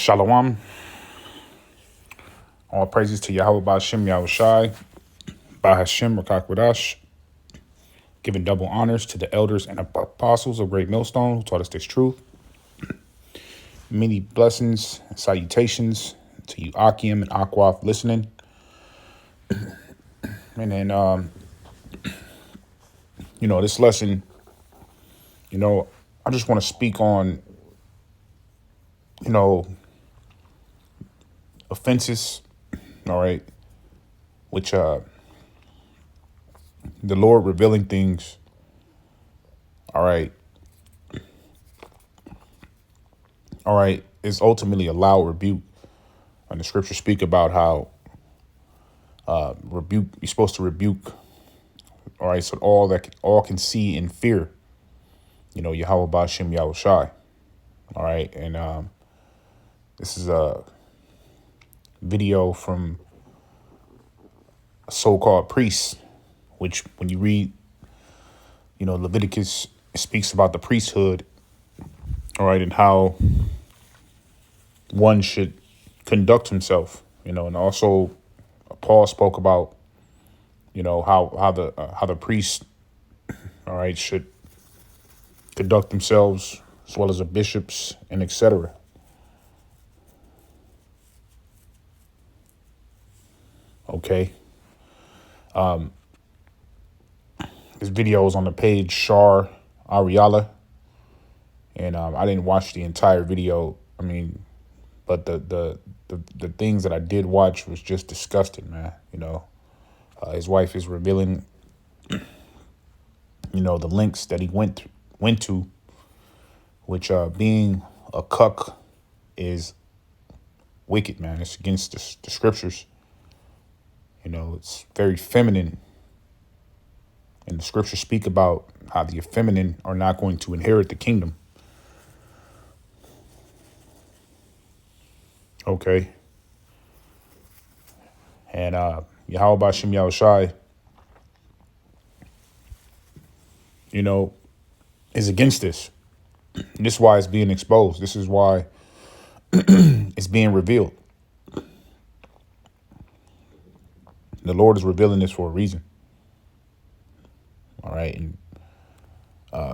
Shalom. All praises to Yahweh Ba'Shem Yahushai, Bahashem Rakakwadash, giving double honors to the elders and apostles of Great Millstone who taught us this truth. Many blessings and salutations to you, Akim and Akwaf, listening. And then, this lesson, I just want to speak on, offenses, all right, which the Lord revealing things, all right, is ultimately a loud rebuke. And the scriptures speak about how you're supposed to rebuke, all right, so all can see and fear, Yahweh Ba'Shem Yahushai, all right, and this is a video from a so-called priest, which when you read, Leviticus, it speaks about the priesthood, all right, and how one should conduct himself, and also Paul spoke about, how the priests, all right, should conduct themselves, as well as the bishops and etc. Okay. This video is on the page Shar Ariala, and I didn't watch the entire video. But the things that I did watch was just disgusting, man. His wife is revealing, the links that he went to, which being a cuck is wicked, man. It's against the scriptures. It's very feminine. And the scriptures speak about how the effeminate are not going to inherit the kingdom. Okay. And Yahweh Ba'Shem Yahushai, is against this. This is why it's being exposed. This is why it's being revealed. The Lord is revealing this for a reason. All right. And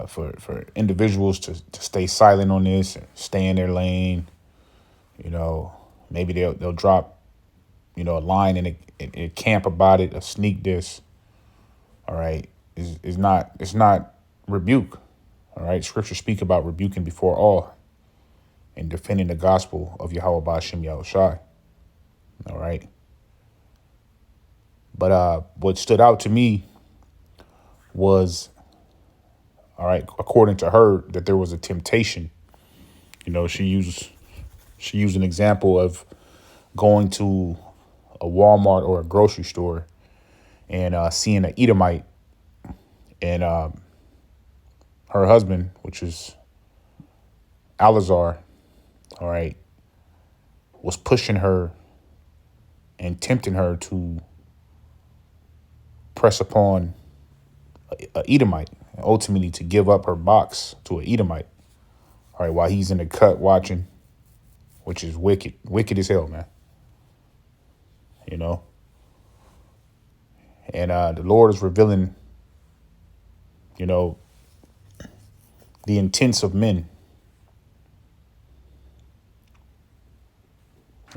for individuals to stay silent on this, and stay in their lane, maybe they'll drop, a line in a camp about it, a sneak diss. All right. It's not rebuke. All right. Scripture speak about rebuking before all and defending the gospel of Yahweh Ba'Shem Yahushai. All right. But what stood out to me was, all right, according to her, that there was a temptation. She used an example of going to a Walmart or a grocery store and seeing an Edomite, and her husband, which is Alazar, all right, was pushing her and tempting her to press upon a Edomite, and ultimately to give up her box to an Edomite, all right, while he's in the cut watching, which is wicked as hell, man. And the Lord is revealing, the intents of men.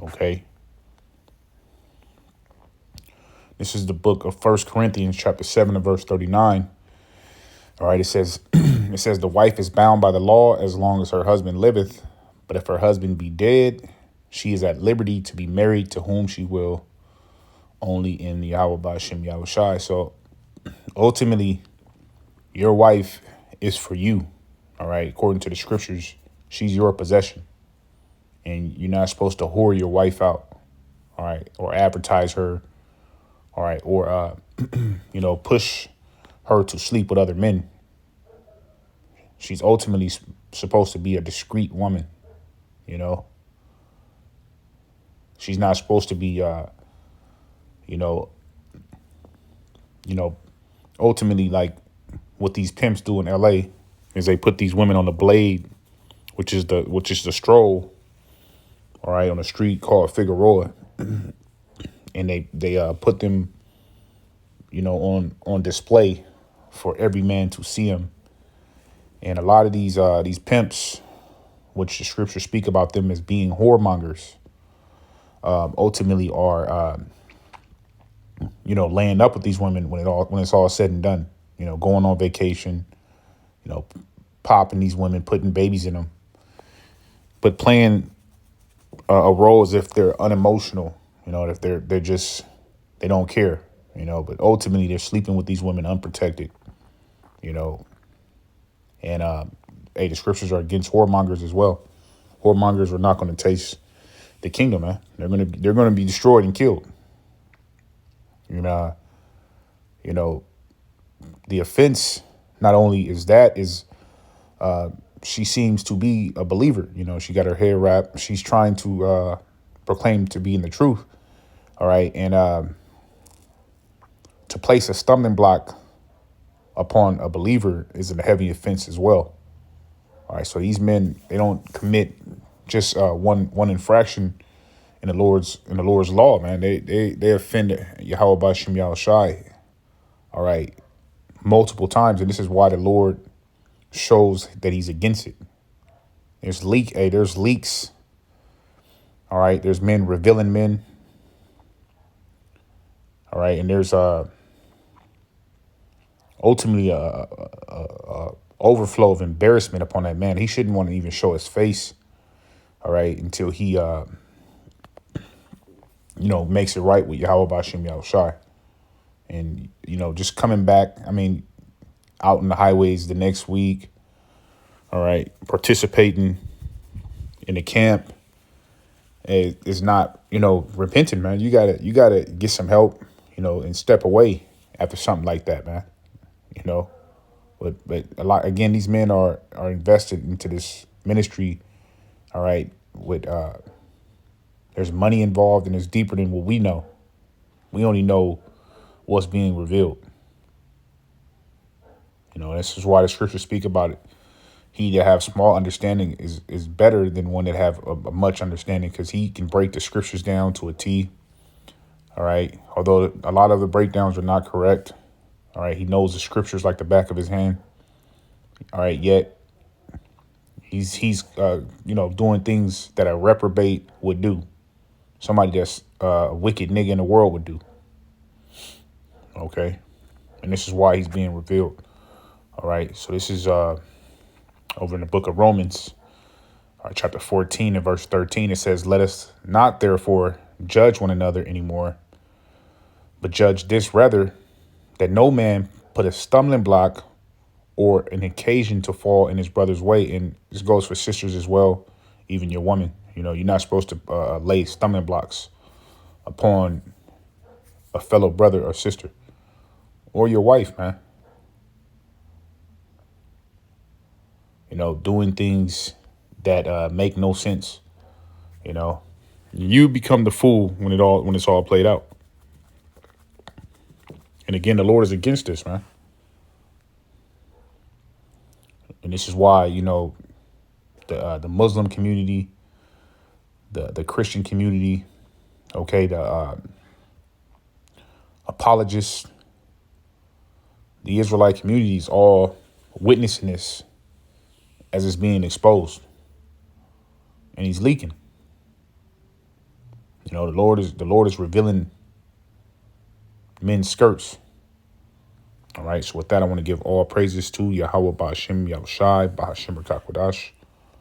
Okay. This is the book of 1 Corinthians chapter 7 and verse 39. All right, it says, the wife is bound by the law as long as her husband liveth. But if her husband be dead, she is at liberty to be married to whom she will, only in Yahweh Ba'Shem Yahushai. So ultimately, your wife is for you. All right. According to the scriptures, she's your possession. And you're not supposed to whore your wife out. All right. Or advertise her. All right. Or, push her to sleep with other men. She's ultimately supposed to be a discreet woman. She's not supposed to be, ultimately, like what these pimps do in LA is they put these women on the blade, which is the stroll, all right, on a street called Figueroa, and they put them, on display for every man to see them. And a lot of these pimps, which the scriptures speak about them as being whoremongers, ultimately are laying up with these women when it's all said and done. Going on vacation, you know, popping these women, putting babies in them, but playing a role as if they're unemotional. If they're just they don't care. But ultimately they're sleeping with these women unprotected. You know, and hey, the scriptures are against whoremongers as well. Whoremongers are not going to taste the kingdom, man. They're gonna be destroyed and killed. And the offense not only is she seems to be a believer. She got her hair wrapped. She's trying to proclaim to be in the truth. All right, and to place a stumbling block upon a believer is a heavy offense as well. All right, so these men, they don't commit just one infraction in the Lord's law, man. They offend Yahweh Bashim Yahushai, all right, multiple times, and this is why the Lord shows that He's against it. There's leaks. All right, there's men revealing men. All right, and there's ultimately a overflow of embarrassment upon that man. He shouldn't want to even show his face. All right, until he makes it right with Yahweh Bashim Yahushai. And, just coming back, out in the highways the next week, all right, participating in the camp is not, repenting, man. You gotta get some help, and step away after something like that, man. But a lot, again, these men are invested into this ministry, all right, with there's money involved, and it's deeper than what we know. We only know what's being revealed. This is why the scriptures speak about it. He that have small understanding is better than one that have a much understanding, because he can break the scriptures down to a T. All right. Although a lot of the breakdowns are not correct. All right. He knows the scriptures like the back of his hand. All right. Yet he's doing things that a reprobate would do. Somebody that's a wicked nigga in the world would do. Okay. And this is why he's being revealed. All right. So this is over in the book of Romans, chapter 14 and verse 13. It says, "Let us not therefore judge one another anymore, but judge this rather, that no man put a stumbling block or an occasion to fall in his brother's way." And this goes for sisters as well, even your woman. You're not supposed to lay stumbling blocks upon a fellow brother or sister or your wife, man. Doing things that make no sense. You become the fool when it's all played out. And again, the Lord is against this, man. And this is why, the Muslim community, the Christian community, okay, the apologists, the Israelite community is all witnessing this as it's being exposed. And he's leaking. The Lord is revealing men's skirts. All right. So with that, I want to give all praises to Yahweh Ba'Hashem Yahushai, Ba'Hashem Rakakwadash.